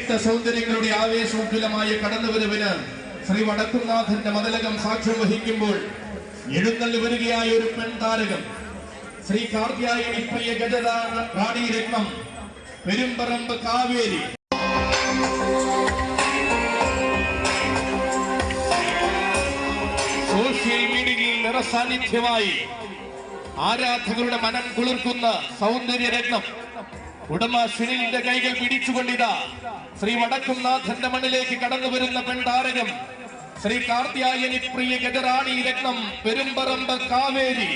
വ്യത്യസ്ത സൗന്ദര്യങ്ങളുടെ ആവേശോജ്വലമായ കടന്നുവരവിന് ശ്രീ വടക്കുംനാഥന്റെ മതിലകം സാക്ഷ്യം വഹിക്കുമ്പോൾ എഴുന്നള്ളി വരികയായ ഒരു പെൺതാരകം ശ്രീ കാർത്യായനി പ്രിയ ഗജറാണി രത്നം പെരുമ്പറമ്പ് കാവേരി. സോഷ്യൽ മീഡിയയിൽ നിറസാന്നിധ്യമായി ആരാധകരുടെ മനം കുളിർക്കുന്ന സൗന്ദര്യ രത്നം ഉടമ സുനിലിന്റെ കൈകൾ പിടിച്ചുകൊണ്ടിതാ ശ്രീ വടക്കുംനാഥന്റെ മണ്ണിലേക്ക് കടന്നു വരുന്ന പെൺതാരകം ശ്രീ കാർത്യായനി പ്രിയ ഗജറാണി രത്നം പെരുമ്പറമ്പ് കാവേരി.